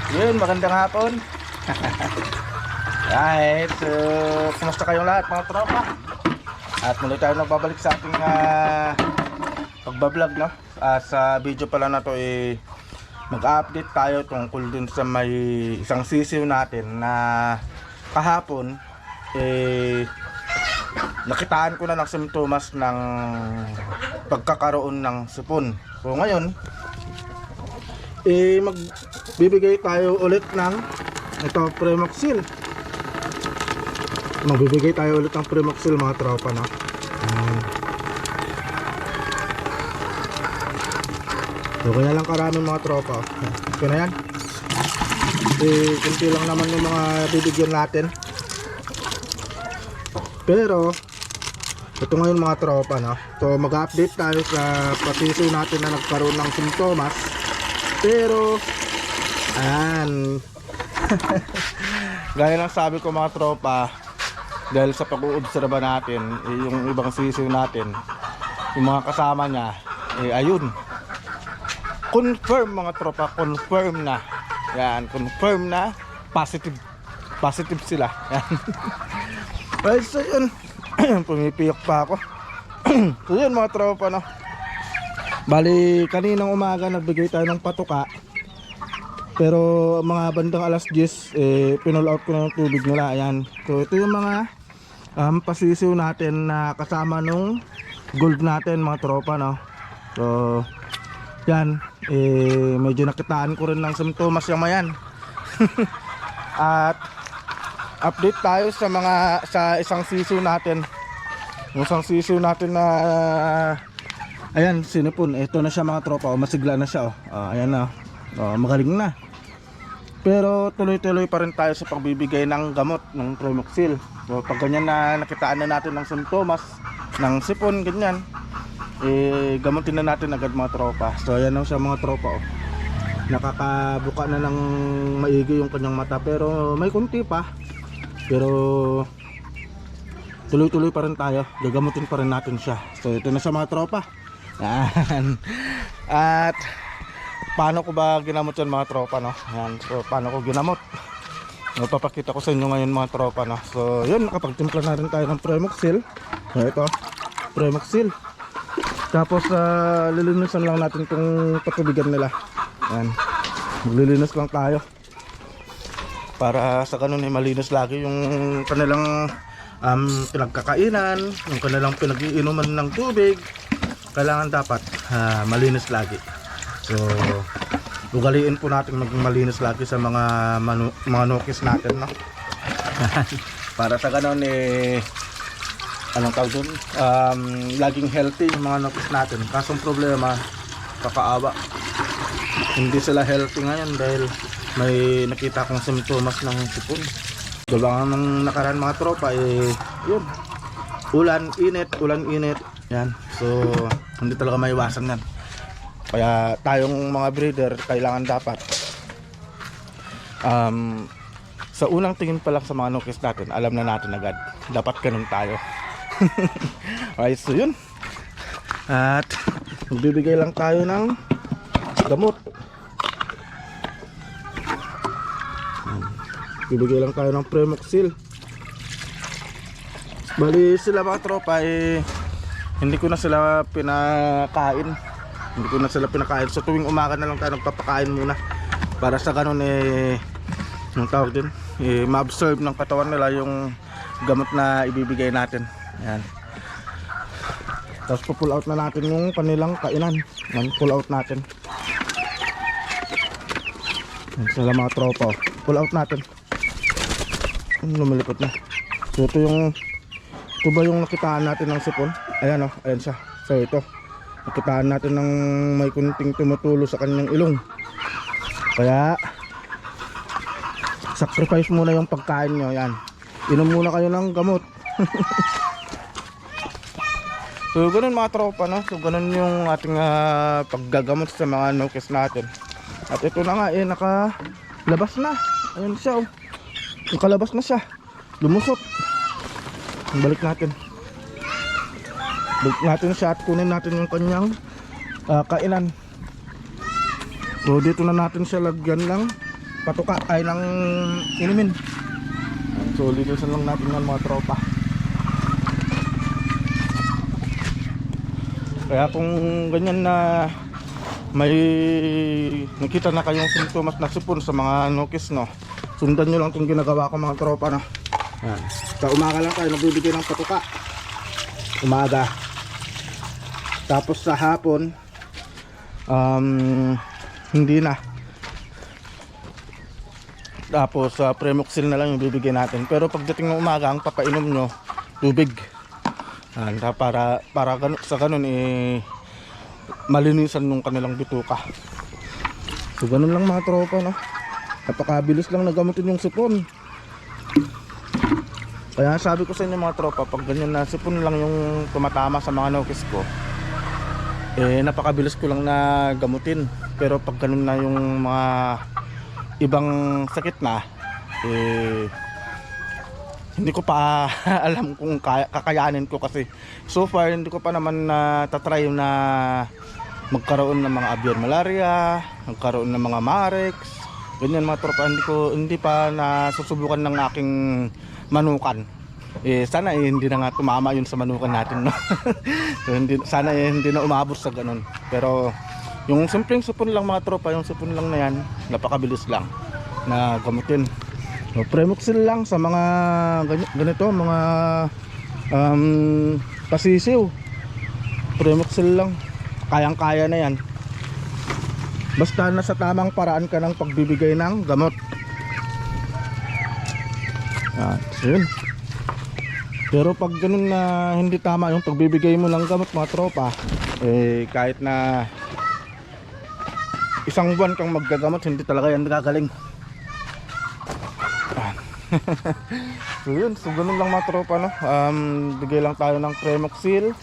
Yun, magandang hapon. Right, so, kumusta kayong lahat mga tropa? At muli tayo nagbabalik sa ating pagbablog, no? Sa video pala na to mag-update tayo tungkol dun sa may isang sisiw natin na kahapon nakitaan ko na ng simptomas ng pagkakaroon ng sipon. So ngayon magbibigay tayo ulit ng ito, Primoxil. Magbibigay tayo ulit ng Primoxil mga tropa, no? So kaya lang karaming mga tropa. Okay na yan. Kunti lang naman yung mga bibigyan natin. Pero ito ngayon mga tropa, no? So mag-update tayo sa pasisi natin na nagkaroon ng simptomas. Pero ayan gaya ng sabi ko mga tropa, dahil sa pag-uobserba natin yung ibang sisiw natin, yung mga kasama niya, ayun, confirm mga tropa, confirm na yan, confirm na positive sila yan. Well, so yun pumipiyok pa ako. So yun mga tropa, no? Bali kaninang umaga nagbigay tayo ng patuka, pero mga bandang alas 10 pinull out ko na ng tubig nila. Ayan, so ito yung mga pasisiw natin na kasama nung gold natin mga tropa, no? So yan, medyo nakitaan ko rin ng simptomas yung mayan. At update tayo sa isang sisiw natin, yung isang sisiw natin na ayan, sinipon. Ito na siya mga tropa, masigla na siya, ayan na, magaling na. Pero tuloy-tuloy pa rin tayo sa pagbibigay ng gamot ng Primoxil. So pag ganyan na nakitaan na natin ng simptomas ng sipon, ganyan, gamutin na natin agad mga tropa. So ayan na siya mga tropa, nakakabuka na ng maigi yung kanyang mata, pero may kunti pa. Pero tuloy-tuloy pa rin tayo, gagamutin pa rin natin siya. So ito na siya mga tropa. Yan. At paano ko ba ginamot yan mga tropa, no? Yan. So paano ko ginamot, papakita ko sa inyo ngayon mga tropa, no? So yun, nakapagtimpla na rin tayo ng Primoxil. So ito, Primoxil. Tapos lilinisan lang natin itong patubigan nila. Yan, maglilinis lang tayo para sa ganun malinis lagi yung kanilang pinagkakainan, yung kanilang pinag-iinuman ng tubig. Kailangan dapat malinis lagi. So ugaliin po natin maging malinis lagi sa mga nukis natin, no? Para sa ganun anong tawag dun, laging healthy yung mga nukis natin. Kasong problema, kakaawa, hindi sila healthy ngayon dahil may nakita kong simptomas ng sipon. Gawa ng nakaraan mga tropa, yun, ulan init yan. So hindi talaga maiwasan yan. Kaya tayong mga breeder kailangan dapat sa unang tingin pa lang sa mga nukis natin, alam na natin agad, dapat ganun tayo. Okay, so yun, at magbibigay lang tayo ng gamot. Bibigay lang tayo ng Primoxil. Bali sila mga tropa, hindi ko na sila pinakain. So tuwing umaga na lang tayo nagpapakain muna, para sa ganun yung tawag din, ma-absorb ng katawan nila yung gamot na ibibigay natin. Yan. Tapos pull out na natin yung kanilang kainan. Yan, pull out natin. Yan sila mga tropa, pull out natin. Lumilipot na. So ito ba yung nakitaan natin ng sipon? Ayan, ayan siya. So ito, nakitaan natin ng may kunting tumutulo sa kanyang ilong. Kaya sacrifice muna yung pagkain nyo. Yan, inom muna kayo ng gamot. So ganun mga tropa, no? So ganun yung ating paggagamot sa mga nukis natin. At ito na nga, nakalabas na. Ayan siya, nakalabas na siya, lumusot. Balik natin siya at kunin natin yung kanyang kainan. So dito na natin siya lagyan ng patuka ay ng inumin. So linisan lang natin ng mga tropa. Kaya kung ganyan na may nakita na kayong simptomas na sipon sa mga nokis, no, sundan nyo lang itong ginagawa ko mga tropa, no. Yan. Sa umaga lang tayo nagbibigay ng patuka, umaga. Tapos sa hapon hindi na. Tapos Premoxil na lang yung bibigyan natin. Pero pagdating ng umaga, ang papainom nyo tubig. Para sa ganun malinisan nung kanilang bituka. So ganun lang mga tropa, no. Napakabilis lang nagamutin yung sipon. Kaya sabi ko sa inyo mga tropa, pag ganyan na sipon lang yung tumatama sa mga nokis ko, napakabilis ko lang na gamutin. Pero pag ganun na yung mga ibang sakit na, hindi ko pa alam kung kakayanin ko, kasi so far hindi ko pa naman tatry na magkaroon ng mga avian malaria, magkaroon ng mga marex, ganyan mga tropa. Hindi pa nasusubukan ng aking manukan. Sana hindi na nga tumama yun sa manukan natin, no? So, sana hindi na umabot sa ganun. Pero yung simpleng sipon lang mga tropa, yung sipon lang na yan, napakabilis lang na gamutin. So, Premoxil lang sa mga ganito, mga pasisiw. Premoxil lang, kayang-kaya na yan. Basta nasa tamang paraan ka ng pagbibigay ng gamot. So yun. Pero pag ganun na hindi tama yung pagbibigay mo ng gamot mga tropa, kahit na isang buwan kang maggagamot, hindi talaga yan gagaling. So yun, so ganun lang mga tropa, no. Bigay lang tayo ng Premoxil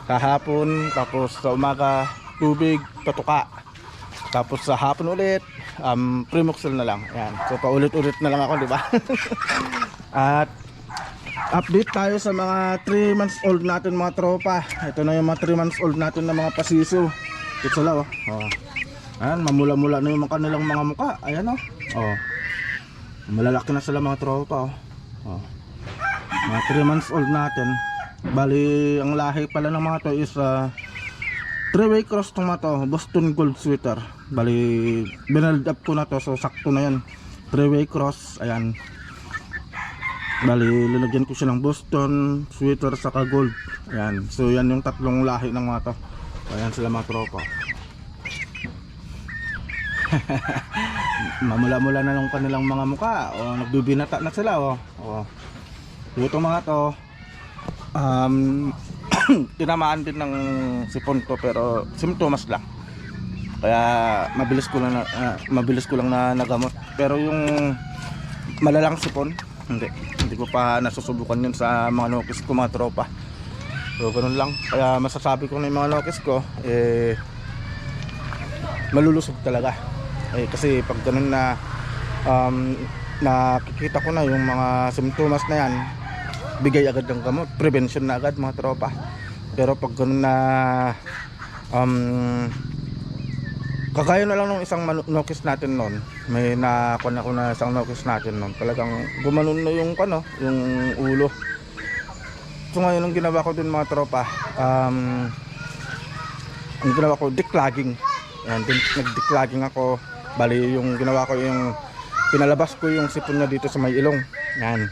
kahapon, tapos sa umaga tubig, patuka, tapos sa hapon ulit Premoxil na lang. Ayan. So paulit-ulit na lang ako, di ba? At update tayo sa mga 3 months old natin mga tropa. Ito na yung mga 3 months old natin na mga pasiso. Ito sila, oh. Ayan, mamula-mula na yung kanilang mga muka. Ayan, oh. Malalaki na sila mga tropa, oh. Mga 3 months old natin. Bali, ang lahi pala ng mga to is 3-way cross tong mga to, Boston Gold Sweater. Bali, binald up ko na to, so sakto na yan. 3-way cross, ayan. Bali, linagyan ko siya ng Boston Sweater saka gold. Ayan, so yan yung tatlong lahi ng mga to. Ayan sila mga tropa. Mamula-mula na lang kanilang mga muka, nagbibinata na sila, Ito mga to, tinamaan din ng sipon to, pero simptomas lang. Kaya mabilis ko lang na nagamot. Pero yung malalang sipon, hindi ko pa nasusubukan yun sa mga nokis ko mga tropa. So ganun lang. Kaya masasabi ko na yung mga nokis ko, malulusog talaga. Kasi pag ganun na nakikita ko na yung mga simptomas na yan, bigay agad ng gamot, prevention na agad mga tropa. Pero pag ganun na kagaya na lang ng isang nokis natin noon, may nakuha ako na isang nokis natin noon, talagang gumanon na yung yung ulo. So ngayon ang ginawa ko dun mga tropa, ang ginawa ko declogging. Yan, nag-declogging ako. Bali yung ginawa ko, yung pinalabas ko yung sipon niya dito sa may ilong. Yan.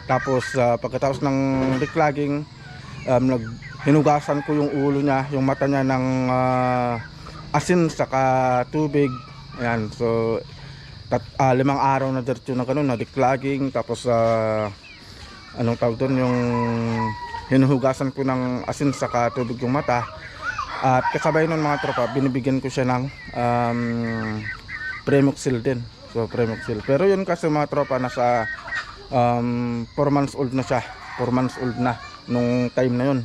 Tapos pagkatapos ng declogging, hinugasan ko yung ulo niya, yung mata niya ng asin saka tubig. Ayan, so 5 araw na diretso na ganun, na declogging. Tapos anong tawag doon, yung hinuhugasan ko ng asin saka tubig yung mata. At kasabay nun mga tropa, binibigyan ko siya ng Premoxil din. So Premoxil, pero yun kasi mga tropa, nasa 4 months old na siya. 4 months old na nung time na yun.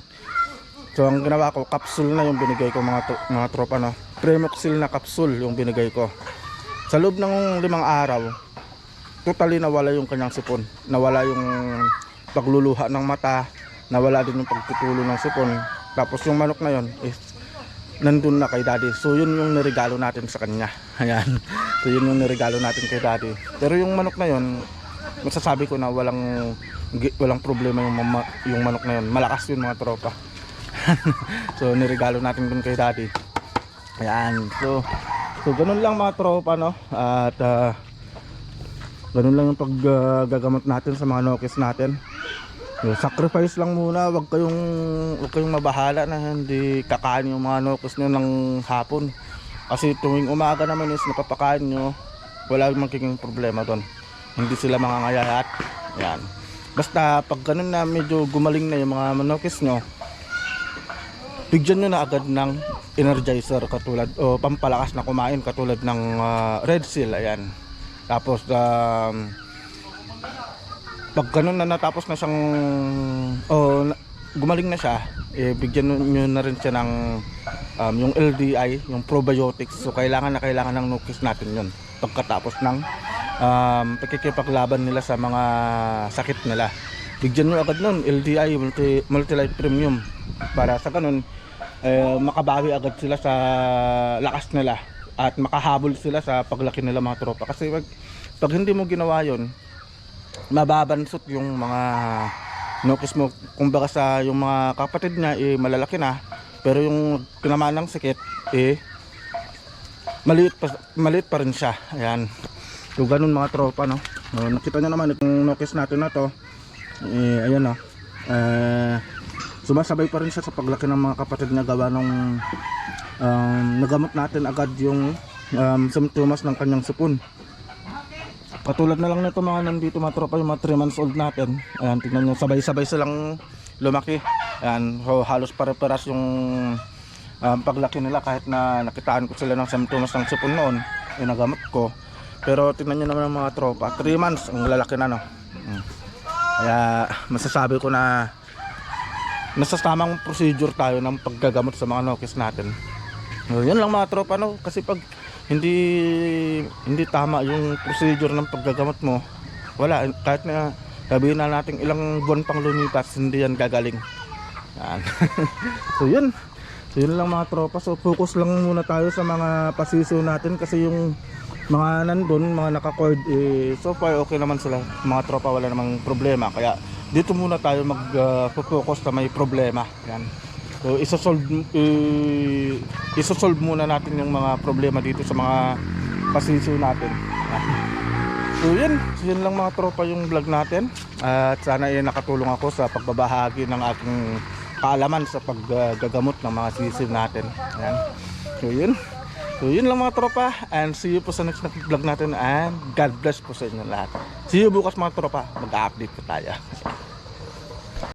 So ang ginawa ko, capsule na yung binigay ko mga tropa, no. Premoxil na capsule yung binigay ko. Sa loob ng 5 araw, totally nawala yung kanyang sipon. Nawala yung pagluluha ng mata, nawala din yung pagtutulo ng sipon. Tapos yung manok na yun is nandun na kay daddy. So yun yung niregalo natin sa kanya. Ayan. So yun yung niregalo natin kay daddy. Pero yung manok na yun, masasabi ko na walang problema yung manok na yun. Malakas yun mga tropa. So niregalo natin dun kay daddy. Ayan. So ganun lang mga tropa, no. At ganun lang yung paggagamot natin sa mga nokis natin. So, sacrifice lang muna, wag kayong mabahala na hindi kakain yung mga nokis nyo ng hapon. Kasi tuwing umaga naman is napapakain nyo, wala magiging problema doon. Hindi sila mangangayayat. Yan. Basta pag ganun na medyo gumaling na yung mga nokis nyo, bigyan nyo na agad ng energizer katulad o pampalakas na kumain katulad ng Red Seal. Ayan. Tapos pag ganun na natapos na siyang gumaling na siya, bigyan nyo na rin siya ng yung LDI, yung probiotics. So kailangan ng nukis natin yun pagkatapos ng pagkikipaglaban nila sa mga sakit nila. Bigyan nyo agad nun LDI, Multi-Life Premium, para sa ganun makabawi agad sila sa lakas nila at makahabol sila sa paglaki nila mga tropa. Kasi pag hindi mo ginawa yun, mababansot yung mga nokis mo. Kumbaga sa yung mga kapatid niya malalaki na, pero yung tinamaan ng sakit maliit pa rin siya. Ayan. So ganun mga tropa, no. Nakita nyo naman itong nokis natin na to, ayan, no. Sumasabay pa rin siya sa paglaki ng mga kapatid niya, gawa nung nagamot natin agad yung symptoms ng kanyang sipon. Katulad na lang nito mga nandito mga tropa, yung mga 3 months old natin. Ayan, tingnan nyo, sabay-sabay silang lumaki. Ayan, so halos pare-paras yung paglaki nila, kahit na nakitaan ko sila ng symptoms ng sipon noon, yung nagamot ko. Pero tingnan nyo naman mga tropa, 3 months, ang lalaki na, no. Kaya masasabi ko na nasa tamang procedure tayo ng paggagamot sa mga nokis natin. So, yun lang mga tropa, no. Kasi pag hindi tama yung procedure ng paggagamot mo, wala, kahit na sabihin na natin ilang buwan pang lumipas, hindi yan gagaling. Yan. So yun lang mga tropa. So focus lang muna tayo sa mga pasiso natin, kasi yung mga nandun, mga naka-cord, so far okay naman sila mga tropa, wala namang problema. Kaya dito muna tayo mag-focus na may problema. Yan. So isosolve muna natin yung mga problema dito sa mga pasiso natin. So yun lang mga tropa yung vlog natin. At sana nakatulong ako sa pagbabahagi ng aking kaalaman sa paggagamot ng mga sisiw natin. Ayan. So yun lang mga tropa, and see you po sa next vlog natin, and God bless po sa inyo lahat. See you bukas mga tropa, mag-update po tayo.